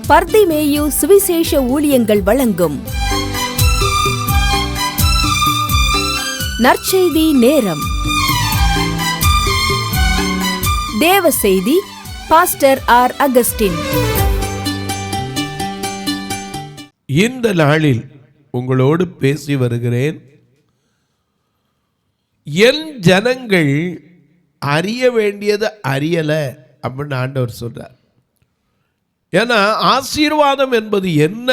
பர்திமேயு சுவிசேஷ ஊழியங்கள் வழங்கும் நற்செய்தி நேரம். தேவ செய்தி பாஸ்டர் ஆர். அகஸ்டின். இந்த நாளில் உங்களோடு பேசி வருகிறேன். என் ஜனங்கள் அறிய வேண்டியதை அறியலை அப்படின்னு ஆண்டவர் சொல்றார். ஏன்னா ஆசீர்வாதம் என்பது என்ன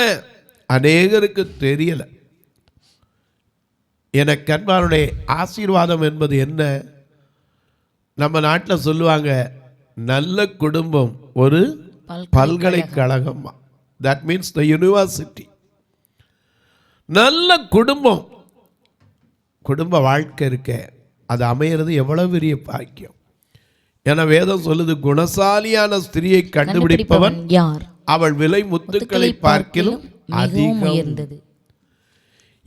அநேகருக்கு தெரியலை. எனக்கு அன்பாருடைய ஆசீர்வாதம் என்பது என்ன? நம்ம நாட்டில் சொல்லுவாங்க, நல்ல குடும்பம் ஒரு பல்கலைக்கழகம். That means the university. நல்ல குடும்பம், குடும்ப வாழ்க்கை இருக்க, அது அமையிறது எவ்வளவு பெரிய பாக்கியம். என வேதம் சொல்லுது, குணசாலியான ஸ்திரியை கண்டுபிடிப்பவன் யார்? அவள் விலை முத்துக்களை பார்க்கிலும் அதிகம் உயர்ந்தது.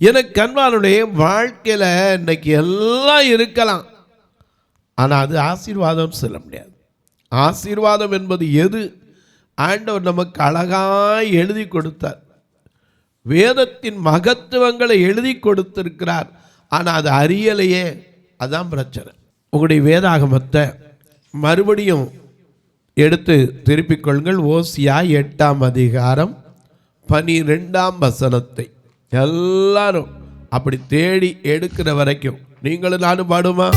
எனக்கு அன்பானுடைய வாழ்க்கையில இன்னைக்கு எல்லாம் இருக்கலாம், ஆனா அது ஆசீர்வாதம் சொல்ல முடியாது. ஆசீர்வாதம் என்பது எது? ஆண்டவர் நமக்கு அழகாய் எழுதி கொடுத்தார். வேதத்தின் மகத்துவங்களை எழுதி கொடுத்திருக்கிறார். ஆனால் அது அறியலையே, அதான் பிரச்சனை. உங்களுடைய வேதாகமத்தை மறுபடியும் எடுத்து திருப்பிக் கொள்ளுங்கள். ஓசியா 8ஆம் அதிகாரம் 12ஆம் வசனத்தை எல்லாரும் அப்படி தேடி எடுக்கிற வரைக்கும் நீங்களும் நானும் பாடுமா?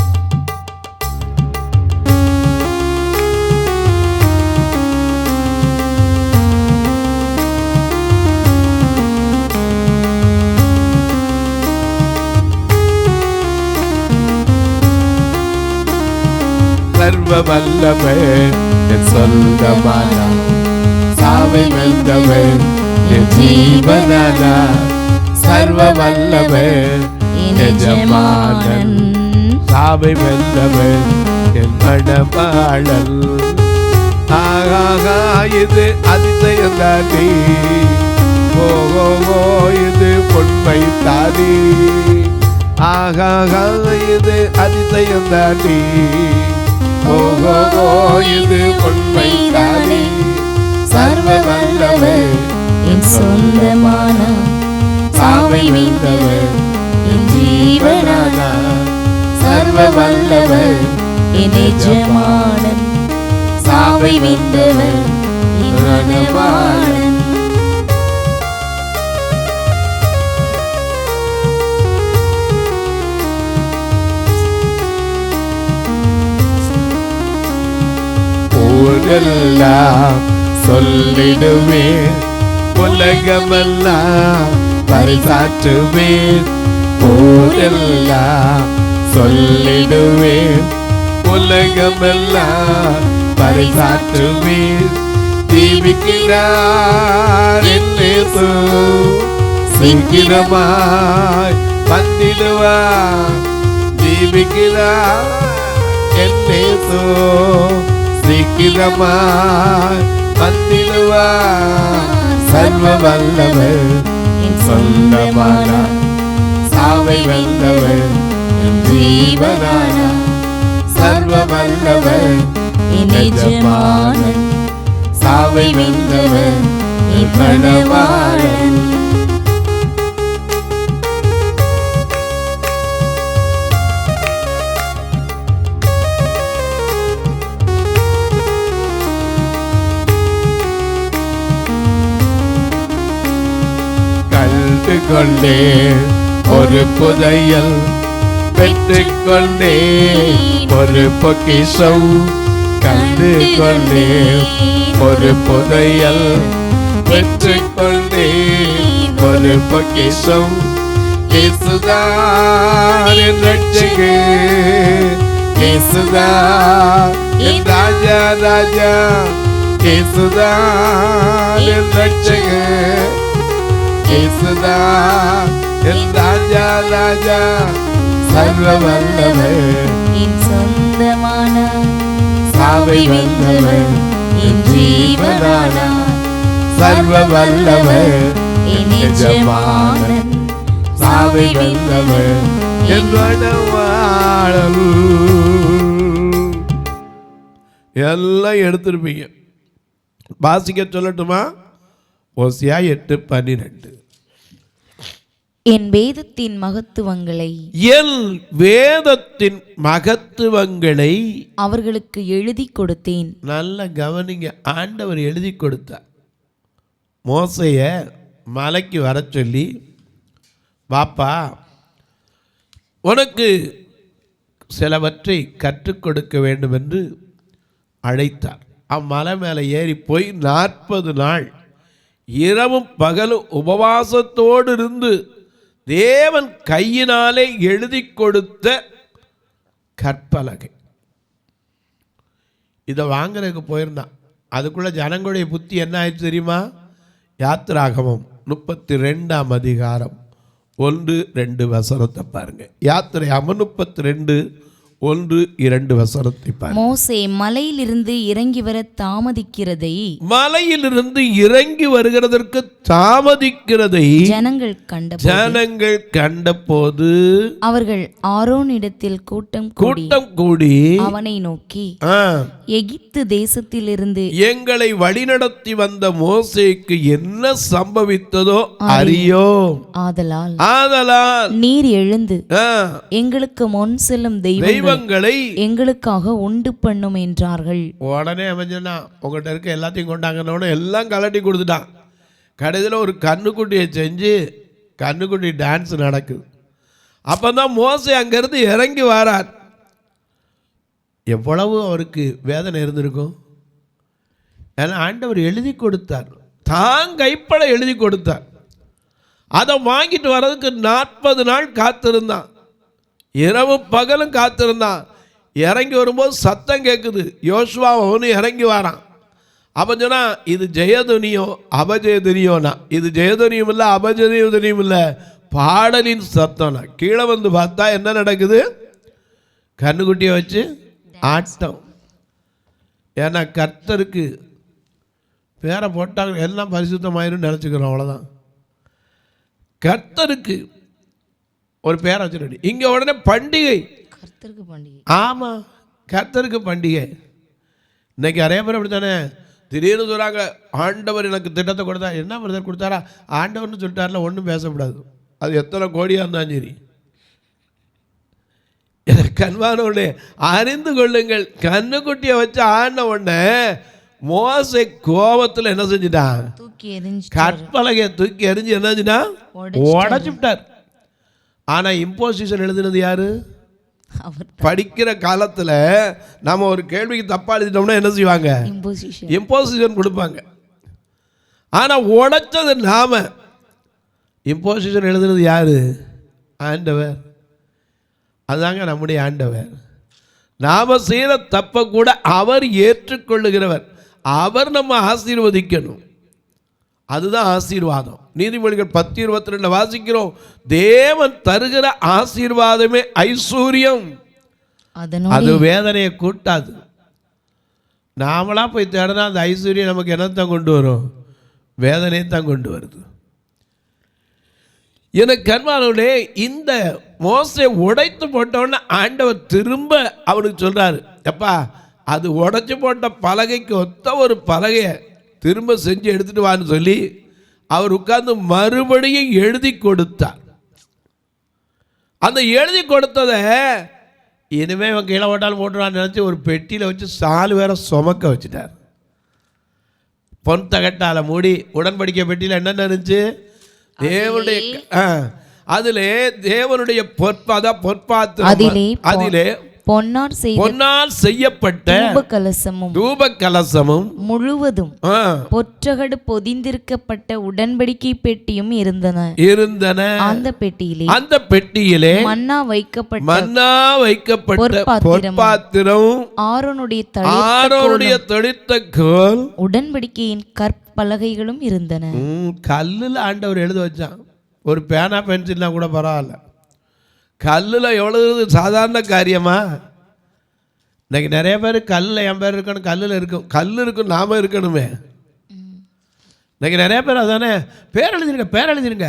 சர்வ வல்லவர் என் சொந்தமானா, சாவை வென்றவர் என் ஜீவனானா, சர்வ வல்லவர் என் எஜமானன், சாவை வென்றவர் என் மணவாளன். ஆகா இது அதிசயம் தானே, ஓ இது பொன்மை தானே, ஆகா இது அதிசயம் தானே, இது பொன்மை தானே. சர்வ வல்லவர் என் சொந்தமான, சாவை வென்றவர் என் ஜீவனானா, சர்வ வல்லவர் என் எஜமானன், சாவை வென்றவர் என் மணவாளன். ஊரெல்லாம் சொல்லிடுவேன், உலகமெல்லாம் பரிசாற்றுவேன். ஊரெல்லாம் சொல்லிடுவேன், உலகமெல்லாம் பரிசாற்றுவேன். ஜீவிக்கிறார் என் இயேசு, சீக்கிரமாய் வந்திடுவார். ஜீவிக்கிறார் என் இயேசு, சீக்கிரமாய் வந்திடுவார். சர்வ வல்லவர் என் சொந்தமானா, சாவை வென்றவர் என் ஜீவனானா, சர்வ வல்லவர் என் எஜமானன், சாவை வென்றவர் என் மணவாளன். கொண்டே ஒரு புதையல், பெற்றுக்கொண்டே ஒரு பொக்கிஷம். கண்டு கொண்டே ஒரு புதையல், பெற்றுக்கொண்டே ஒரு பொக்கிஷம். இயேசுதான் என் ரட்சகர், இயேசுதான் என் ராஜா ராஜா, இயேசுதான் என் ரட்சகர், இயேசுதான் என் ராஜா ராஜா. சர்வ வல்லவர் என் சொந்தமான, சாவை வென்றவர் என் ஜீவனானா, சர்வ வல்லவர் என் எஜமானன், சாவை வென்றவர் என் மணவாளன். எல்லாம் எடுத்திருப்பீங்க. வாசிக்க சொல்லட்டுமா? ஓசியா 8:12. என் வேதத்தின் மகத்துவங்களை அவர்களுக்கு எழுதி கொடுத்தேன். நல்ல கவனிங்க, ஆண்டவர் எழுதி கொடுத்தார். மோசைய மலைக்கு வர சொல்லி, பாப்பா உனக்கு சிலவற்றை கற்றுக் கொடுக்க வேண்டும் என்று அழைத்தார். அம்மலை மேலே ஏறி போய் 40 நாள் இரவும் பகலும் உபவாசத்தோடு இருந்து தேவன் கையினாலே எழுதி கொடுத்த கற்பலகை இதை வாங்குறதுக்கு போயிருந்தான். அதுக்குள்ள ஜனங்களுடைய புத்தி என்ன ஆயிடுச்சு தெரியுமா? யாத்திராகமம் 32ஆம் அதிகாரம் 1-2 வசனத்தை பாருங்க. யாத்திராகமம் 32:1-2 வசனத்தை பாருங்க. மோசே மலையிலிருந்து இறங்கி வர தாமதிக்கிறதை, மலையிலிருந்து இறங்கி வருகிறதற்கு தாமதிக்கிறதை ஜனங்கள் கண்டபோது அவர்கள் ஆரோனிடத்தில் கூட்டம் கூடி அவனை நோக்கி, எகிப்து தேசத்திலிருந்து எங்களை வழிநடத்தி வந்த மோசேக்கு என்ன சம்பவித்ததோ அறியோம். ஆதலால் நீர் எழுந்து எங்களுக்கு முன் செல்லும் தெய்வங்களை எங்களுக்காக உண்டு பண்ணும் என்றார்கள். உடனே அமைஞ்சனா உங்கள்கிட்ட இருக்க எல்லாத்தையும் கொண்டாங்கன்னு எல்லாம் கலட்டி கொடுத்துட்டான். கடைசியில் ஒரு கண்ணுக்குட்டியை செஞ்சு கண்ணுக்குட்டி டான்ஸ் நடக்குது. அப்பதான் மோசே அங்கிருந்து இறங்கி வரார். எவ்வளவு அவருக்கு வேதனை இருந்திருக்கும். ஏன்னா ஆண்டவர் எழுதி கொடுத்தார், தான் கைப்பட எழுதி கொடுத்தார். அதை வாங்கிட்டு வர்றதுக்கு 40 நாள் காத்திருந்தான், இரவு பகலும் காத்திருந்தான். இறங்கி வரும்போது சத்தம் கேட்குது, யோசுவா அவனு இறங்கி வரான். அப்போ சொன்னா இது ஜெயதுனியோ அபஜயதுனியோனா, இது ஜெயதுனியும் இல்லை அபஜயதுனியும் இல்லை, பாடலின் சத்தம்னா. கீழே வந்து பார்த்தா என்ன நடக்குது? கண்ணுக்குட்டியை வச்சு ஆட்டம். ஏன்னா கர்த்தருக்கு பேரை போட்டாங்க எல்லாம் பரிசுத்தமாயிரும் நினச்சிக்கிறோம், அவ்வளோதான். கர்த்தருக்கு ஒரு பேரை வச்சு இங்கே உடனே பண்டிகை, கர்த்தருக்கு பண்டிகை. ஆமாம், கர்த்தருக்கு பண்டிகை. இன்னைக்கு நிறைய பேர் அப்படி தானே திடீர்னு சொல்கிறாங்க, ஆண்டவர் எனக்கு திட்டத்தை கொடுத்தா. என்ன பிரதர் கொடுத்தாரா? ஆண்டவர்னு சொல்லிட்டாருல, ஒன்றும் பேசக்கூடாது. அது எத்தனை கோடியாக இருந்தாலும் சரி. கண்வானோடே அறிந்து கொள்ளுங்கள், கண்ணுக்குட்டியை வச்சு ஆடின உடனே மோசே கோபத்தில் என்ன செஞ்சுட்டான்? கற்பலகையை தூக்கி எறிஞ்சு என்ன செஞ்சுட்டா? உடச்சு விட்டார். ஆனால் இம்போசிஷன் எழுதுனது யாரு? படிக்கிற காலத்தில் நம்ம ஒரு கேள்விக்கு தப்பா எழுதிட்டோம்னா என்ன செய்வாங்க? இம்போசிஷன் கொடுப்பாங்க. ஆனால் உடைச்சது நாம. இம்போசிஷன் எழுதுனது யாரு? ஆண்டவர். அதாங்க நம்முடைய ஆண்டவர். நாம செய்கிற தப்ப கூட அவர் ஏற்றுக்கொள்ளுகிறவர். அவர் நம்ம ஆசீர்வதிக்கணும், அதுதான் ஆசீர்வாதம். நீதிமொழிகள் 10:22 வாசிக்கிறோம், தேவன் தருகிற ஆசீர்வாதமே ஐஸ்வர்யம், அது வேதனையை கூட்டாது. நாமளா போய் தேடினா அந்த ஐஸ்வர்யம் நமக்கு என்னத்தான் கொண்டு வரும்? வேதனையை தான் கொண்டு வருது. எனக்கு அன்பானவர்களே, இந்த மோசே உடைத்து போட்டோன்னு ஆண்டவர் திரும்ப அவனுக்கு சொல்றாரு, எப்பா அது உடைச்சு போட்ட பலகைக்கு ஒத்த ஒரு பலகையை திரும்ப செஞ்சு எடுத்துட்டு வான்னு சொல்லி அவர் உட்கார்ந்து மறுபடியும் எழுதி கொடுத்தார். அந்த எழுதி கொடுத்ததை இனிமே இவன் கீழே ஓட்டாலும் போட்டுருவான்னு நினச்சி ஒரு பெட்டியில் வச்சு சாலு வேற சுமக்க வச்சுட்டார். பொன் தகட்டால மூடி உடன்படிக்கை பெட்டியில் என்னென்ன இருந்துச்சு? தேவனுடைய அதிலே தேவனுடைய பொற்பாத்திரம், அதிலே பொன்னால் செய்யப்பட்ட தூப கலசமும் முழுவதும் பொற்றகடு பொதிந்திருக்கப்பட்ட உடன்படிக்கை பெட்டியும் இருந்தன. அந்த பெட்டியிலே மன்னா வைக்கப்பட்ட பொற்பாத்திரம், ஆரோனுடைய தடித்த கோல், உடன்படிக்கையின் கற்பலகைகளும் இருந்தன. கல்லுல ஆண்டவர் எழுத வச்சான். ஒரு பேனா பென்சில்னா கூட பரவாயில்ல, கல்லில் எவ்வளவு சாதாரண காரியமா? இன்னைக்கு நிறைய பேர் கல்லில் என் பேர் இருக்கணும், கல்லில் இருக்கும், கல் இருக்கும், நாம இருக்கணுமே. இன்னைக்கு நிறைய பேர் அதானே, பேர் எழுதிருங்க.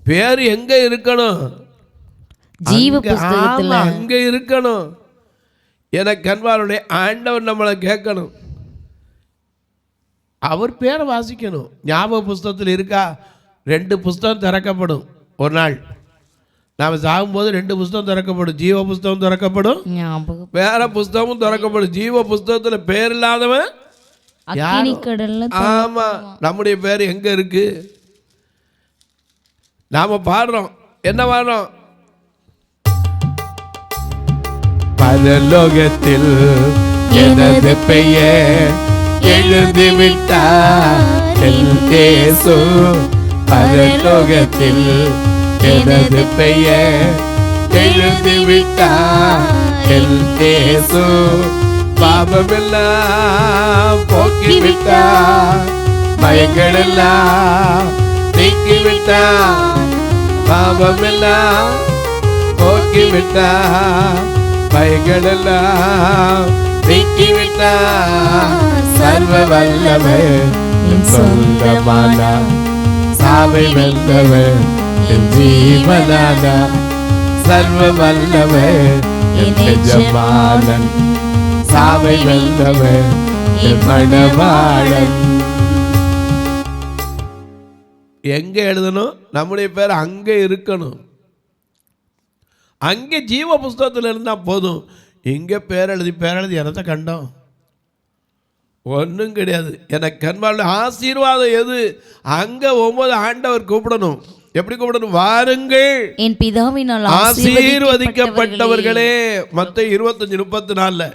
பேர் எங்க இருக்கணும்? ஜீவ புஸ்தகத்துல அங்க இருக்கணும். எனக்கு அன்பாருடைய ஆண்டவர் நம்மளை கேட்கணும். அவர் பேரை வாசிக்கணும். ஞாபக புஸ்தகத்தில் இருக்கா? 2 புஸ்தகம் திறக்கப்படும். ஒரு நாள் நாம் சாகும்போது 2 புஸ்தகம் திறக்கப்படும். ஜீவ புஸ்தகம் திறக்கப்படும், வேற புஸ்தகமும் திறக்கப்படும். ஜீவ புஸ்தகத்தில் பேர் இல்லாதவன் ஆமா, நம்முடைய பேர் எங்க இருக்கு? நாம பாடுறோம், என்ன பாடுறோம்? பரலோகத்தில் எனது பெயர் எழுதிவிட்டார் இயேசு. பரலோகத்தில் எனது பெயர் எழுதிவிட்டார் இயேசு. பாவமெல்லாம் போக்கிவிட்டார், பயங்களெல்லாம் நீக்கிவிட்டார். பாவமெல்லாம் போக்கிவிட்டார், பயங்களெல்லாம் நீக்கிவிட்டார். சர்வ வல்லவர் என் சொந்தமானார், சாவை வென்றவர் என் ஜீவனானார். சர்வ வல்லவர் என் எஜமானன், சாவை வென்றவர் என் மணவாளன். எங்க எழுதணும்? நம்முடைய பேர் அங்கே இருக்கணும். அங்கே ஜீவ புஸ்தகத்தில் இருந்தால் போதும். இங்கே பேரெழுதி என்னத்தை கண்டோம்? ஒன்றும் கிடையாது. எனக்கு கண்பால் ஆசீர்வாதம் எது? அங்கே 9 ஆண்டவர் கூப்பிடணும். எப்படி கூப்பிடணும்? வாருங்கள் என் பிதாவினால் ஆசீர்வதிக்கப்பட்டவர்களே. மத்தேயு 25:34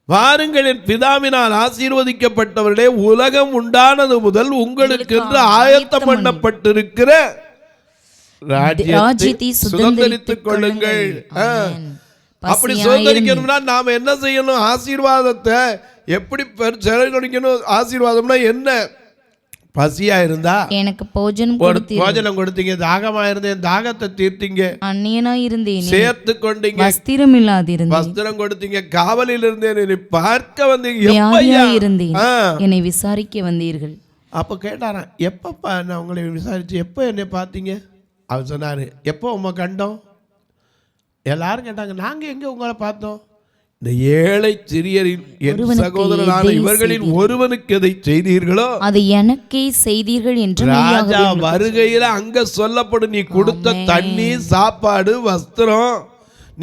வாருங்கள் என் பிதாவினால் ஆசீர்வதிக்கப்பட்டவர்களே, உலகம் உண்டானது முதல் உங்களுக்கு என்று ஆயத்தம் பண்ணப்பட்டிருக்கிற ராஜ்யத்தை சுதந்தரித்துக் கொள்ளுங்கள். அப்படி சுதந்தரிக்கணும்னா நாம என்ன செய்யணும்? ஆசீர்வாதத்தை எப்படி செலவழிக்கணும்? ஆசீர்வாதம்னா என்ன? பசியா இருந்தா எனக்கு போஜனம் கொடுத்தீங்க, தாகமா இருந்தேன் தாகத்தை தீர்த்தீங்க, அந்நியனா இருந்தேன் சேர்த்து கொண்டீங்க, வஸ்திரம் இல்லாதிருந்தேன் வஸ்திரம் கொடுத்தீங்க, காவலில் இருந்தேன் என்னை பார்க்க வந்தீங்க, இருந்தேன் என்னை விசாரிக்க வந்தீர்கள். அப்ப கேட்டாராம், எப்பப்பா நான் உங்களை விசாரிச்சு எப்போ என்னை பார்த்தீங்க? அவர் சொன்னாரு, எப்போ உங்களை கண்டோம்? எல்லாரும் கேட்டாங்க, நாங்க எங்க உங்களை பார்த்தோம்? இந்த ஏழை சிறியரின் என் சகோதரனான இவர்களின் ஒருவனுக்கு எதை செய்தீர்களோ அது எனக்கே செய்தீர்கள் என்று ராஜா வருகையில அங்க சொல்லப்படும். நீ கொடுத்த தண்ணி, சாப்பாடு, வஸ்திரம்,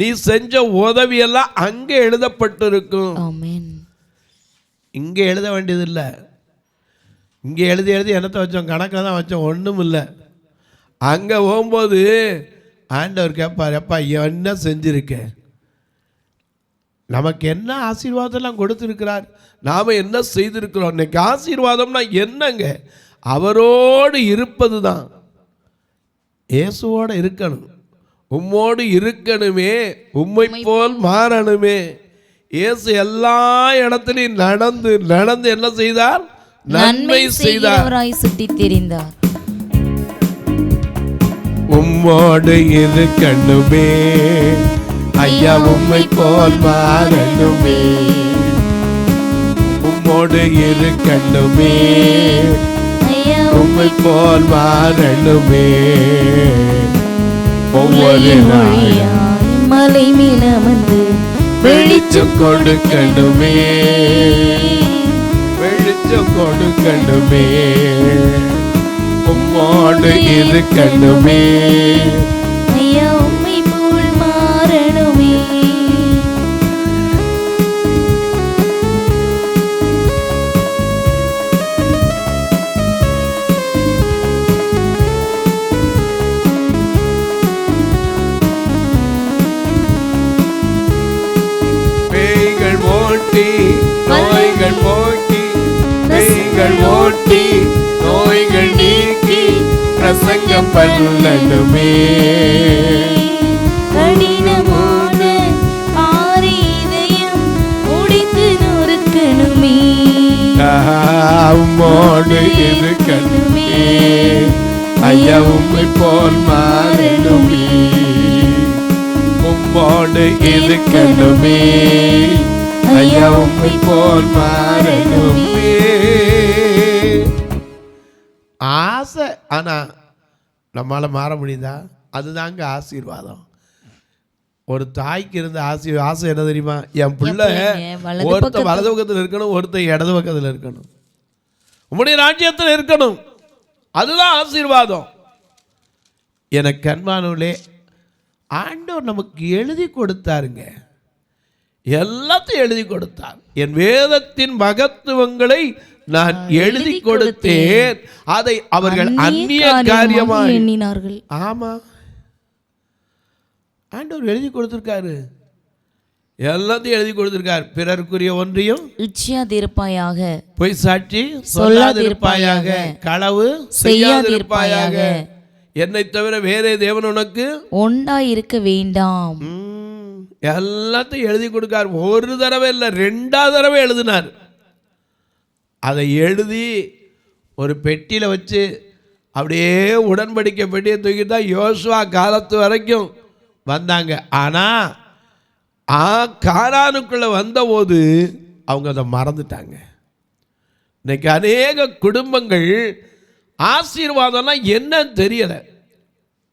நீ செஞ்ச உதவி எல்லாம் அங்க எழுதப்பட்டிருக்கும். இங்க எழுத வேண்டியது இல்லை. இங்க எழுதி என்னத்தை வச்சோம்? கணக்கில் தான் வச்சோம், ஒன்றும் இல்லை. அங்க போகும்போது ஆண்டவர் கேட்பார், எப்பா என்ன செஞ்சிருக்கேன்? நமக்கு என்ன ஆசீர்வாதம்லாம் கொடுத்துருக்கிறார், நாம் என்ன செய்திருக்கிறோம்? இன்னைக்கு ஆசீர்வாதம்னா என்னங்க? அவரோடு இருப்பது தான். இயேசுவோடு இருக்கணும், உம்மோடு இருக்கணுமே, உம்மை போல் மாறணுமே. இயேசு எல்லா இடத்துலையும் நடந்து என்ன செய்தார்? நன்மை செய்தார், சுற்றி தெரிந்தார். உம்மோடு இருக்கணுமே ஐயா, உம்மை போல் மாறணுமே. உம்மோடு இருக்கணுமே, உம்மை போல் மாறணுமே. ஒவ்வொரு மலை மேல வந்து வெளிச்சம் கொடுக்கணுமே, வெளிச்சம் கொடுக்கணுமே. உம்மோடு இருக்கணுமே ஐயா, உம்மை போல் மாறணுமே. பேய்கள் ஓட்டி நோய்கள் போக்கி, பேய்கள் ஓட்டி நோய்கள் நீக்கி பிரசங்கம் பண்ணணுமே. கடினமான பாரிதயம் முடித்து நொறுக்கணுமே. உம்மோடு இருக்கணுமே ஐயா, உம்மை போல் மாறணுமே. உம்மோடு இருக்கணுமே ஐயா, உம்மை போல் மாறணுமே. ஆசை, ஆனா நம்மளால மாற முடியுதா? அதுதாங்க ஆசீர்வாதம். ஒரு தாய்க்கு இருந்த ஆசை என்ன தெரியுமா? என் பிள்ளை ஒருத்தன் வலது பக்கத்தில் இருக்கணும், ஒருத்தன் இடது பக்கத்தில் இருக்கணும். உம்முடைய ராஜ்யத்தில் இருக்கணும். அதுதான் ஆசீர்வாதம். எனக்கு அன்பானவர்களே, ஆண்டவர் நமக்கு எழுதி கொடுத்தாருங்க. எல்லாத்தையும் எழுதி கொடுத்தார். என் வேதத்தின் மகத்துவங்களை நான் எழுதி கொடுத்தேன், அதை அவர்கள் அந்நிய காரியமாக எண்ணினார்கள். ஆமா, ஆண்டவர் எழுதி கொடுத்திருக்காரு. எல்லாத்தையும் எழுதி கொடுத்திருக்கார். பிறருக்குரிய ஒன்றையும் இச்சியாதிருப்பாயாக, பொய் சாட்சி சொல்லாதிருப்பாயாக, களவு செய்யாதிருப்பாயாக, என்னை தவிர வேறே தேவன் உனக்கு உண்டாயிருக்க வேண்டாம். எல்லாத்தையும் எழுதி கொடுக்கார். ஒரு தடவை இல்லை, 2வது தடவை எழுதினார். அதை எழுதி ஒரு பெட்டியில் வச்சு அப்படியே உடன்படிக்கை பெட்டியை தூக்கி தான் யோசுவா காலத்து வரைக்கும் வந்தாங்க. ஆனால் கானானுக்குள்ளே வந்தபோது அவங்க அதை மறந்துட்டாங்க. இன்னைக்கு அநேக குடும்பங்கள் ஆசீர்வாதம்னா என்னன்னு தெரியலை.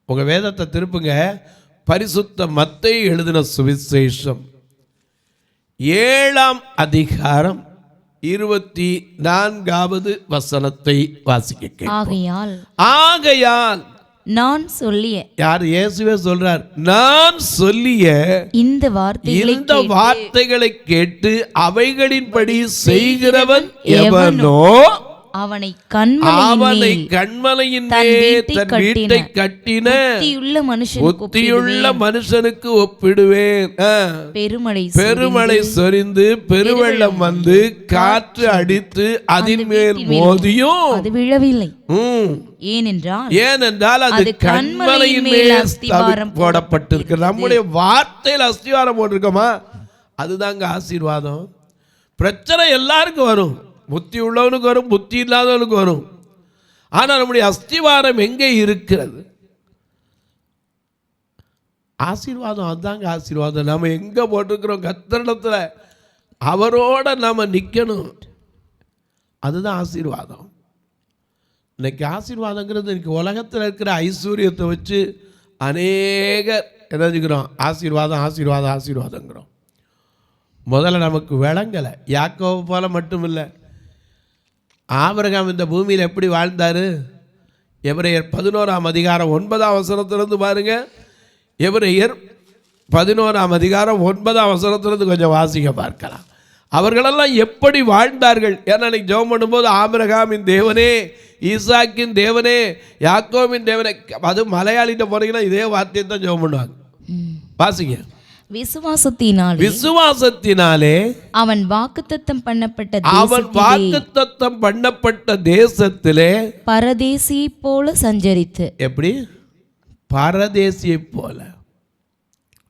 உங்கள் வேதத்தை திருப்புங்க. பரிசுத்த மத்தேயு எழுதின சுவிசேஷம் 7ஆம் அதிகாரம் 24வது வசனத்தை வாசிக்க. ஆகையால் நான் சொல்லிய, யார்? இயேசுவே சொல்றார், நான் சொல்லிய இந்த வார்த்தைகளை கேட்டு அவைகளின்படி செய்கிறவன் எவனோ அவனை கண்மலையின் மேல் தன் வீட்டை கட்டின புத்தியுள்ள மனுஷனுக்கு ஒப்பிடுவேன். பெருமழை சொரிந்து பெருவெள்ளம் வந்து காற்று அடித்து அதன் மேல் மோதியும் அது விழவில்லை. ஏனென்றால் அது கண்மலையின் மேல் அஸ்திவாரம் போடப்பட்டிருக்கு. நம்முடைய வார்த்தையில் அஸ்திவாரம் போட்டிருக்கோமா? அதுதாங்க ஆசீர்வாதம். பிரச்சனை எல்லாருக்கும் வரும். புத்தி உள்ளவனுக்கு வரும், புத்தி இல்லாதவனுக்கு வரும். ஆனால் நம்முடைய அஸ்திவாரம் எங்கே இருக்கிறது? ஆசீர்வாதம். அதுதாங்க ஆசீர்வாதம். நம்ம எங்கே போட்டிருக்கிறோம்? கர்த்தரிடத்தில் அவரோட நாம் நிற்கணும். அதுதான் ஆசீர்வாதம். இன்னைக்கு ஆசீர்வாதங்கிறது இன்னைக்கு உலகத்தில் இருக்கிற ஐஸ்வர்யத்தை வச்சு அநேகர் என்னச்சுக்கிறோம்? ஆசீர்வாதம் ஆசீர்வாதம் ஆசீர்வாதங்கிறோம். முதல்ல நமக்கு விளங்கலை. யாக்கோபு போல மட்டும் இல்லை, ஆபிரகாம் இந்த பூமியில் எப்படி வாழ்ந்தார்? எபிரேயர் 11ஆம் அதிகாரம் 9ஆம் வசனத்திலிருந்து பாருங்க. எபிரேயர் 11ஆம் அதிகாரம் 9ஆம் வசனத்திலிருந்து கொஞ்சம் வாசிக்க பார்க்கலாம். அவர்களெல்லாம் எப்படி வாழ்ந்தார்கள்? ஏன்னா இன்னைக்கு ஜெபம் பண்ணும்போது ஆபிரகாமின் தேவனே, ஈசாக்கின் தேவனே, யாக்கோபின் தேவனே, அது மலையாளிட்ட போனீங்கன்னா இதே வார்த்தையை தான் ஜெபம் பண்ணுவாங்க. வாசிங்க. விசுவாசத்தினாலே அவன் வாக்குத்தத்தம் பண்ணப்பட்ட தேசத்திலே பரதேசியை போல சஞ்சரித்து. எப்படி? பரதேசியை போல.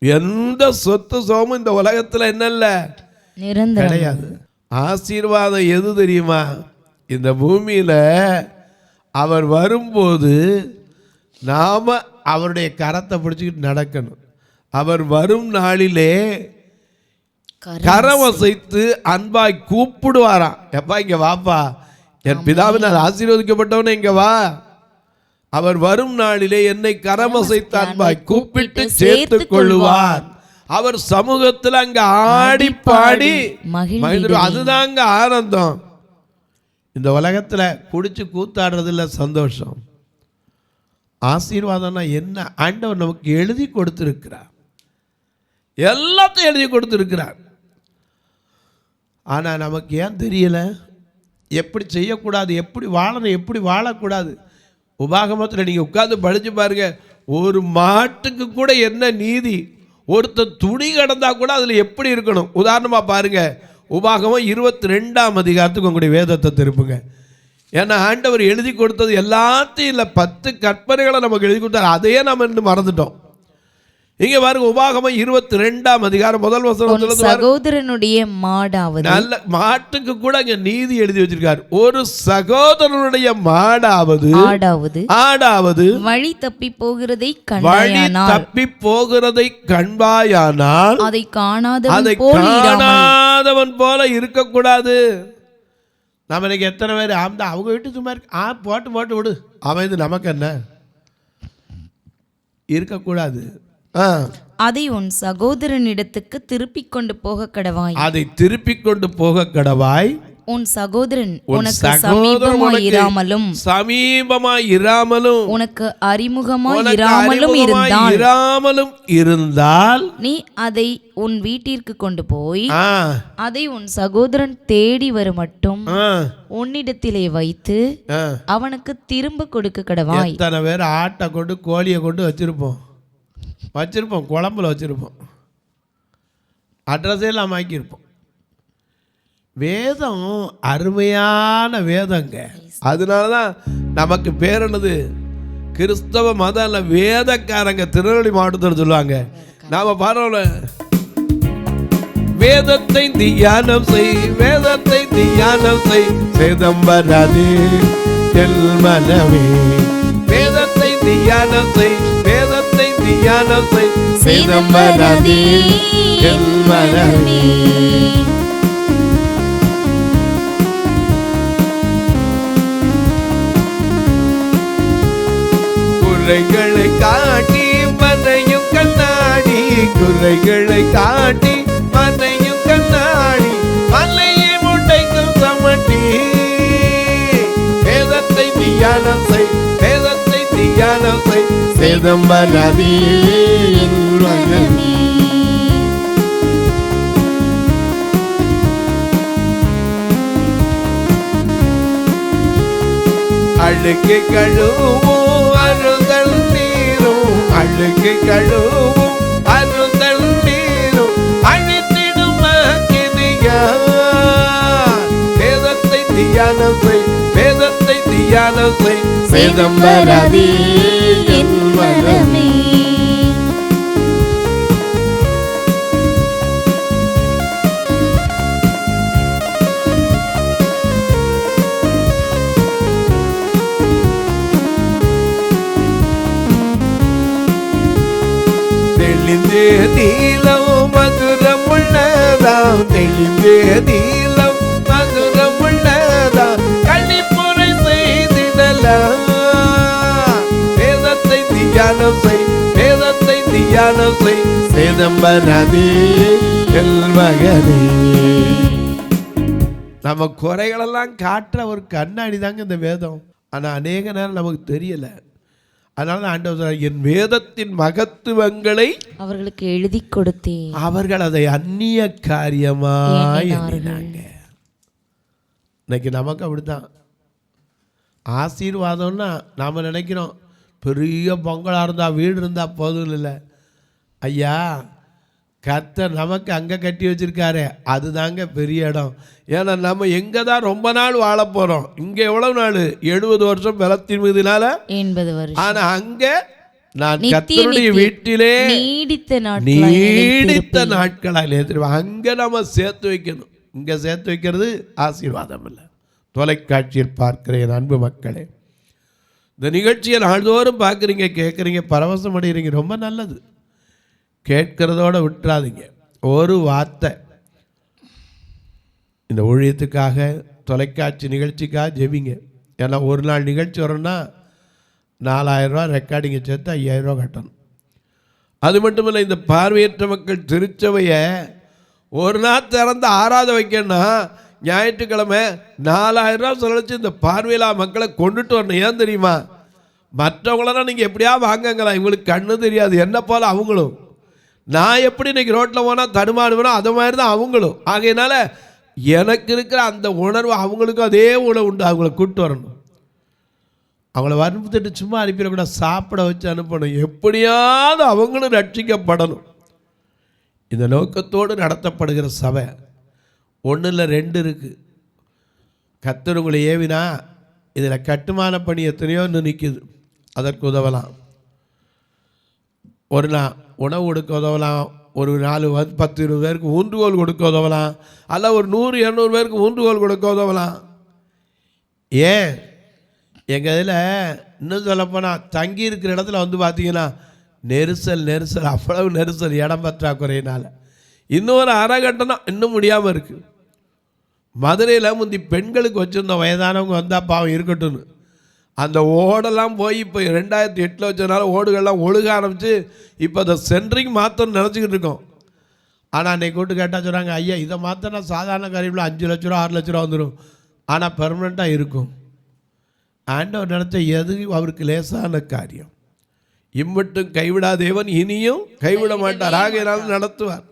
எந்த சொத்து சோமும் இந்த உலகத்துல என்னல்ல, நிரந்தரம் கிடையாது. ஆசீர்வாதம் எது தெரியுமா? இந்த பூமியில அவர் வரும்போது நாம அவருடைய கரத்தை பிடிச்சிக்கிட்டு நடக்கணும். அவர் வரும் நாளிலே கரவசைத்து அன்பாய் கூப்பிடுவாராம். எப்பா இங்க வாப்பா, என் பிதாவினால் ஆசீர்வதிக்கப்பட்டவனே இங்க வா. அவர் வரும் நாளிலே என்னை கரவசைத்து அன்பாய் கூப்பிட்டு சேர்த்துக் கொள்ளுவார். அவர் சமூகத்தில் அங்க ஆடி பாடி மகிழ்ந்து. அதுதாங்க ஆனந்தம். இந்த உலகத்துல குடிச்சு கூத்தாடுறதுல சந்தோஷம். ஆசீர்வாதம்னா என்ன? ஆண்டவர் நமக்கு எழுதி கொடுத்திருக்கிறார். எல்லாத்தையும் எழுதி கொடுத்திருக்கிறார். ஆனால் நமக்கு ஏன் தெரியல? எப்படி செய்யக்கூடாது, எப்படி வாழணும், எப்படி வாழக்கூடாது. உபாகமத்தில் நீங்கள் உட்கார்ந்து படித்து பாருங்க. ஒரு மாட்டுக்கு கூட என்ன நீதி, ஒருத்தர் துணி கடந்தா கூட அதில் எப்படி இருக்கணும். உதாரணமாக பாருங்க, உபாகமம் 22ஆம் அதிகாரத்துக்கு உங்களுடைய வேதத்தை திருப்புங்க. ஏன்னா ஆண்டவர் எழுதி கொடுத்தது எல்லாத்தையும் இல்லை, 10 கற்பனைகளை நமக்கு எழுதி கொடுத்தாரு. அதையே நம்ம இன்னும் மறந்துட்டோம். இங்க பாருங்க, உபாகமம் 22ஆம் அதிகாரம் 1 வசனத்துல சகோதரனுடைய மாடாவது, நல்ல மாட்டுக்கு கூட அங்க நீதி எழுதி வச்சிருக்காரு. ஒரு சகோதரனுடைய ஆடாவது வழி தப்பி போகிறதை கண்பாயானால் அதை காணாதவன் போல இருக்கக்கூடாது. நம்ம இன்னைக்கு எத்தனை பேர் அவங்க வீட்டு சும்மா இருக்கு, போட்டு விடு, அவன் இது நமக்கு என்ன, இருக்கக்கூடாது. அதை உன் சகோதரனிடத்துக்கு திருப்பிக் கொண்டு போக கடவாய். அதை திருப்பிக் கொண்டு போக கடவாய். உன் சகோதரன் உன் உனக்கு சகோதரன் உனக்கு சமீபமாயிராமலும் சமீபமாயிராமலும் உனக்கு உனக்கு அறிமுகமாயிராமலும் அறிமுகமாயிராமலும் இருந்தால் நீ அதை உன் வீட்டிற்கு கொண்டு போய் ஆ, அதை உன் சகோதரன் தேடி வரும் மட்டும் ஆ, உன்னிடத்திலே வைத்து ஆ. அவனுக்கு திரும்ப கொடுக்க கடவாய். எத்தனை பேர் ஆட்டை கொண்டு கோழியை கொண்டு வச்சிருப்போம் குழம்புல வச்சிருப்போம், அட்ரஸே இல்லாமல் ஆக்கியிருப்போம். வேதம் அருமையான வேதங்க. அதனால தான் நமக்கு பேர் என்னது, கிறிஸ்தவ மத வேதக்காரங்க. திருநெல்வேலி மாவட்டத்தில் சொல்லுவாங்க, நாம பாருங்க, வேதத்தை தியானம் செய், வேதத்தை தியானம் செய், சேதம் வராது என் மனமே. வேதத்தை தியானம் செய், வேதத்தை தியானம் செய், சேதம் வராது என் மனமே. குறைகளை காட்டி மனையும் கண்ணாடி, குறைகளை காட்டி மனையும் கண்ணாடி, மலையை உடைக்கும் சமட்டி. வேதத்தை தியானம் செய், வேதத்தை தியானம் செய், சேதம் வராது என் மனமே. அழுக்கு கழுவும் அருந்தல் நீரும், அழுக்கு கழுவும் அருந்தல் நீரும், அழித்திடும் அக்கினியா. வேதத்தை தியானம் செய், வேதத்தை தியானம் செய், சேதம் வராது என் மனமே. தெளிந்தே நீலம் மதுரம் உள்ளதாம், தெளிந்தே நீலம் மதுரம் உள்ளதாம், கழிப்புரை செய்திடலாம். வேதத்தை தியானம் செய், வேதத்தை தியானம் செய், சேதம் வராது என் மகனே. நம்ம குறைகளெல்லாம் காட்டுற ஒரு கண்ணாடி தாங்க இந்த வேதம். ஆனால் அநேக நேரம் நமக்கு தெரியல. அதனால ஆண்டவர் சொல்றார், என் வேதத்தின் மகத்துவங்களை அவர்களுக்கு எழுதி கொடுத்தேன், அவர்கள் அதை அந்நிய காரியமாய் எண்ணினாங்க. இன்னைக்கு நமக்கு அப்படித்தான். ஆசீர்வாதம்னா நாம் நினைக்கிறோம் பெரிய பொங்கலாக இருந்தால் வீடு இருந்தால் போதும். இல்லை ஐயா, கர்த்தர் நமக்கு அங்கே கட்டி வச்சிருக்காரு, அதுதாங்க பெரிய இடம். ஏன்னா நம்ம எங்கே தான் ரொம்ப நாள் வாழ போகிறோம். இங்கே எவ்வளவு நாள், 70 வருஷம் பலத்தின் மீதினால 80 வருஷம். ஆனால் அங்கே நான் கர்த்தருடைய வீட்டிலே நீடித்த நாட்களாக ஏற்றுருவேன். அங்கே நம்ம சேர்த்து வைக்கணும். இங்கே சேர்த்து வைக்கிறது ஆசீர்வாதம் இல்லை. தொலைக்காட்சியில் பார்க்கிற என் அன்பு மக்களே, இந்த நிகழ்ச்சியை நாள்தோறும் பார்க்குறீங்க, கேட்குறீங்க, பரவசம் அடைகிறீங்க, ரொம்ப நல்லது. கேட்கிறதோட விட்டுறாதீங்க. ஒரு வார்த்தை இந்த ஊழியத்துக்காக, தொலைக்காட்சி நிகழ்ச்சிக்காக ஜெபிங்க. ஏன்னா ஒரு நாள் நிகழ்ச்சி வரும்னா 4000 ரூபா ரெக்கார்டிங்கை சேர்த்து 5000 ரூபா கட்டணும். அது மட்டும் இல்லை, இந்த பார்வையற்ற மக்கள் திருச்சபையை ஒரு நாள் திறந்து ஆராத வைக்கணும்னா ஞாயிற்றுக்கிழமை 4000 ரூபா செலவழித்து இந்த பார்வையில்லா மக்களை கொண்டுட்டு வரணும். ஏன் தெரியுமா, மற்றவங்களெல்லாம் நீங்கள் எப்படியா வாங்கங்களா, இவங்களுக்கு கண்ணு தெரியாது, என்ன போல் அவங்களும். நான் எப்படி இன்றைக்கி ரோட்டில் போனால் தடுமாடுவேனோ அது மாதிரி தான் அவங்களும். ஆகையினால எனக்கு இருக்கிற அந்த உணர்வு அவங்களுக்கும் அதே உணர்வு உண்டு. அவங்கள கூப்பிட்டு வரணும். அவங்கள வற்புறுத்திட்டு சும்மா அனுப்பிடக்கூடாது, சாப்பிட வச்சு அனுப்பணும். எப்படியாவது அவங்களும் ரட்சிக்கப்படணும். இந்த நோக்கத்தோடு நடத்தப்படுகிற சபை 1 இல்லை 2 இருக்குது. கர்த்தர் உங்களை ஏவினா இதில் கட்டுமான பணி எத்தனையோ இன்னும் நிற்குது, அதற்கு உதவலாம். ஒரு நாள் உணவு கொடுக்க உதவலாம், ஒரு 4 10 20 பேருக்கு ஊன்றுகோல் கொடுக்க உதவலாம், அல்ல ஒரு 100 200 பேருக்கு ஊன்றுகோல் கொடுக்க உதவலாம். ஏன் எங்கள் இதில் இன்னும் சொல்லப்போனால் தங்கி இருக்கிற இடத்துல வந்து பார்த்தீங்கன்னா நெரிசல் அவ்வளவு நெரிசல், இடம் பற்றாக்குறையினால். இன்னொரு அரை கட்டணம் இன்னும் முடியாமல் இருக்குது. மதுரையில் முந்தி பெண்களுக்கு வச்சுருந்த வயதானவங்க வந்தால் பாவம் இருக்கட்டும்னு அந்த ஓடெல்லாம் போய் இப்போ 2008 வச்சதுனால ஓடுகள்லாம் ஒழுக ஆரம்பித்து இப்போ அதை சென்ட்ரிங் மாற்றணும்னு நினச்சிக்கிட்டு இருக்கோம். ஆனால் அன்றைக்கி கூட்டு கேட்டால் சொல்கிறாங்க, ஐயா இதை மாற்றினா சாதாரண காரியத்தில் 5 லட்ச ரூபா 6 லட்ச ரூபா வந்துடும், ஆனால் பெர்மனெண்ட்டாக இருக்கும். ஆண்டவர் நினச்ச எது அவருக்கு லேசான காரியம். இம்மட்டும் கைவிடா தேவன் இனியும் கைவிட மாட்டார், ஆகையினால் நடத்துவார்.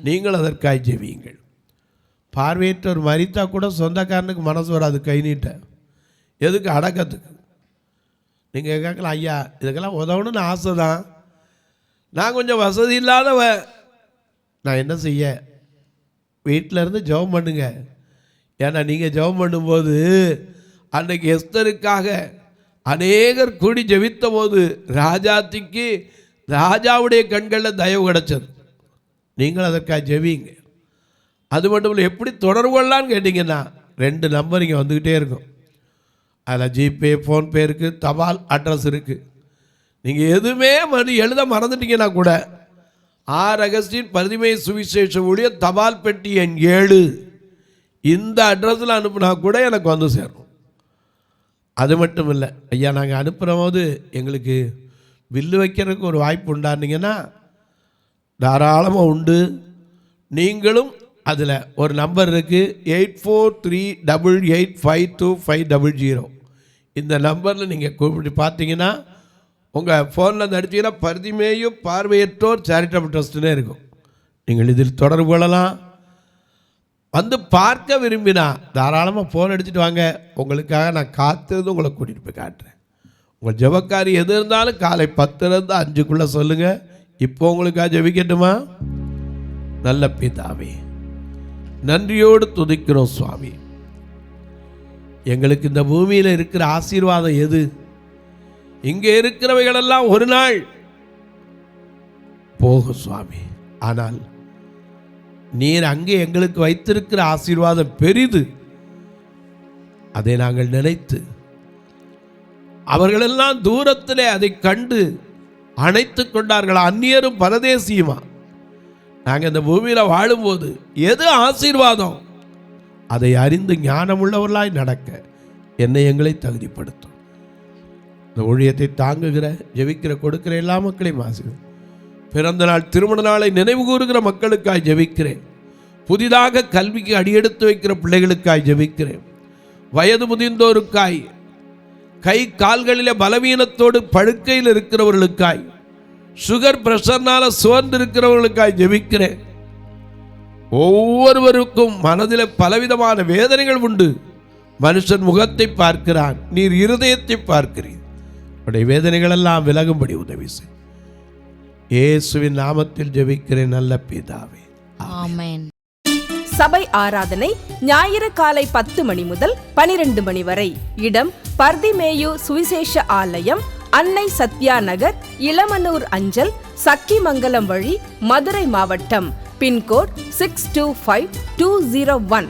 நீங்கள் அதற்காய் ஜெபியுங்கள். பார்வையற்றவர் மரித்தா கூட சொந்தக்காரனுக்கு மனசு வராது கை நீட்ட. எதுக்கு? அடக்கத்துக்கு. நீங்கள் கேட்கலாம், ஐயா இதுக்கெல்லாம் உதவணும்னு ஆசை தான், நான் கொஞ்சம் வசதி இல்லாதவன், நான் என்ன செய்ய? வீட்டில் இருந்து ஜெபம் பண்ணுங்க. ஏன்னா நீங்கள் ஜெபம் பண்ணும்போது அன்றைக்கு எஸ்தருக்காக அநேகர் கூடி ஜெபித்த போது ராஜாத்திக்கு ராஜாவுடைய கண்களில் தயவு கிடச்சது. நீங்கள் அதற்காக ஜெபிங்க. அது மட்டும் இல்லை, எப்படி தொடர்பு கொள்ளலான்னு கேட்டிங்கன்னா 2 நம்பர் இங்கே வந்துக்கிட்டே இருக்கும். அதில் ஜிபே, ஃபோன்பே இருக்குது, தபால் அட்ரஸ் இருக்குது. நீங்கள் எதுவுமே எழுத மறந்துட்டீங்கன்னா கூட ஆர். அகஸ்டின் பரிதிமேயு சுவிசேஷ ஊழியம் தபால் பெட்டி எண் 7 இந்த அட்ரஸில் அனுப்புனா கூட எனக்கு வந்து சேரும். அது மட்டும் இல்லை, ஐயா நாங்கள் அனுப்புகிற போது எங்களுக்கு பில்லு வைக்கிறதுக்கு ஒரு வாய்ப்பு உண்டானீங்கன்னா தாராளமாக உண்டு. நீங்களும் அதில் ஒரு நம்பர் இருக்குது, 8438852500. இந்த நம்பரில் நீங்கள் கூப்பிட்டு பார்த்தீங்கன்னா உங்கள் ஃபோனில் நடிச்சிங்கன்னா பரிதிமேயு பார்வையற்றோர் சேரிட்டபிள் ட்ரஸ்ட்டுன்னே இருக்கும். நீங்கள் இதில் தொடர்பு கொள்ளலாம். வந்து பார்க்க விரும்பினா தாராளமாக ஃபோன் அடிச்சுட்டு வாங்க. உங்களுக்காக நான் காத்திருந்து உங்களை கூட்டிகிட்டு போய் காட்டுறேன். உங்கள் ஜெபக்காரி எது இருந்தாலும் காலை 10லேருந்து 5க்குள்ளே சொல்லுங்கள். இப்போ உங்களுக்காக ஜெபிக்கட்டுமா? நல்ல பிதாவே, நன்றியோடு துதிக்கிறோம் சுவாமி. எங்களுக்கு இந்த பூமியில் இருக்கிற ஆசீர்வாதம் எது? இங்கே இருக்கிறவைகளெல்லாம் ஒரு நாள் போகும் சுவாமி. ஆனால் நீர் அங்கே எங்களுக்கு வைத்திருக்கிற ஆசீர்வாதம் பெரிது. அதை நாங்கள் நினைத்து அவர்களெல்லாம் தூரத்திலே அதை கண்டு அணைத்து கொண்டார்கள், அந்நியரும் பரதேசியுமா. நாங்கள் இந்த பூமியில் வாழும்போது எது ஆசீர்வாதம் அதை அறிந்து ஞானமுள்ளவர்களாய் நடக்க என்னை எங்களை தகுதிப்படுத்தும். இந்த ஊழியத்தை தாங்குகிற, ஜெபிக்கிற, கொடுக்கிற எல்லா மக்களையும் ஆசீர்வதியும். பிறந்த நாள், திருமண நாளை நினைவு கூறுகிற மக்களுக்காய் ஜெபிக்கிறேன். புதிதாக கல்விக்கு அடியெடுத்து வைக்கிற பிள்ளைகளுக்காய் ஜெபிக்கிறேன். வயது முதிர்ந்தோருக்காய், கை கால்களிலே பலவீனத்தோடு படுக்கையில் இருக்கிறவர்களுக்காய், சுகர் பிரஷர்னால சோர்ந்திருக்கிறவர்களுக்காய் ஜெபிக்கிறேன். ஒவ்வொருவருக்கும் மனதில் பலவிதமான வேதனைகள் உண்டு. மனுஷன் முகத்தை பார்க்கிறான், நீர் இருதயத்தை பார்க்கிறீர். உடைய வேதனைகள் எல்லாம் விலகும்படி உதவி செய். இயேசுவின் நாமத்தில் ஜெபிக்கிறேன் நல்ல பிதாவே, ஆமென். சபை ஆராதனை ஞாயிறு காலை 10 மணி முதல் 12 மணி வரை. இடம் பர்திமேயு சுவிசேஷ ஆலயம், அன்னை சத்யா நகர், இளமனூர் அஞ்சல், சக்கிமங்கலம் வழி, மதுரை மாவட்டம். பின்கோட் 625201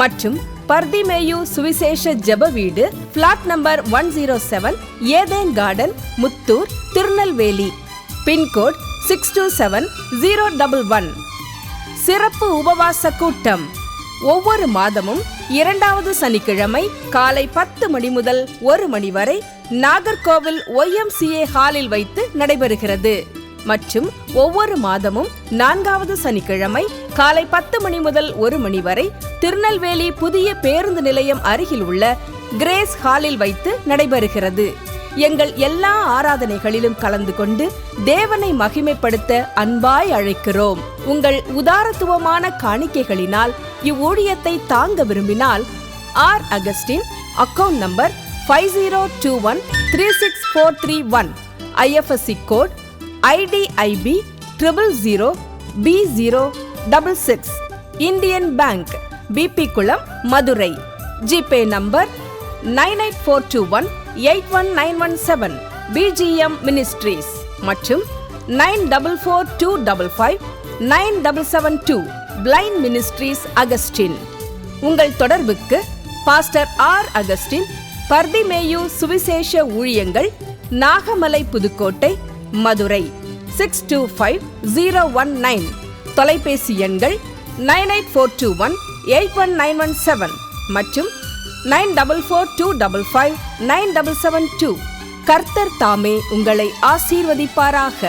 மற்றும் பர்திமேயு சுவிசேஷ ஜெப வீடு, plot number 107, Eden garden, Muthur, Tirunelveli. Pin code 627011. சிறப்பு உபவாச கூட்டம் ஒவ்வொரு மாதமும் 2வது சனிக்கிழமை காலை 10 மணி முதல் 1 மணி வரை நாகர்கோவில் YMCA ஹாலில் வைத்து நடைபெறுகிறது. மற்றும் ஒவ்வொரு மாதமும் 4வது சனிக்கிழமை காலை 10 மணி முதல் 1 மணி வரை திருநெல்வேலி புதிய பேருந்து நிலையம் அருகில் உள்ள கிரேஸ் ஹாலில் வைத்து நடைபெறுகிறது. எங்கள் எல்லா ஆராதனைகளிலும் கலந்து கொண்டு தேவனை மகிமைப்படுத்த அன்பாய் அழைக்கிறோம். உங்கள் உதாரத்துவமான காணிக்கைகளினால் இவ்வூழியத்தை தாங்க விரும்பினால் R. Augustine, account number 5021364331, IFSC code IDIB 000B066, Indian Bank, BP Kulam, Madurai. GPay number 9842181917, BGM ministries மற்றும் 9442559772, பிளைண்ட் மினிஸ்ட்ரீஸ் அகஸ்டின். உங்கள் தொடர்புக்கு பாஸ்டர் ஆர். அகஸ்டின், பர்திமேயு சுவிசேஷ ஊழியங்கள், நாகமலை, புதுக்கோட்டை, மதுரை 625019. தொலைபேசி எண்கள் 9842181917 மற்றும் 9442559772. கர்த்தர் தாமே உங்களை ஆசீர்வதிப்பாராக.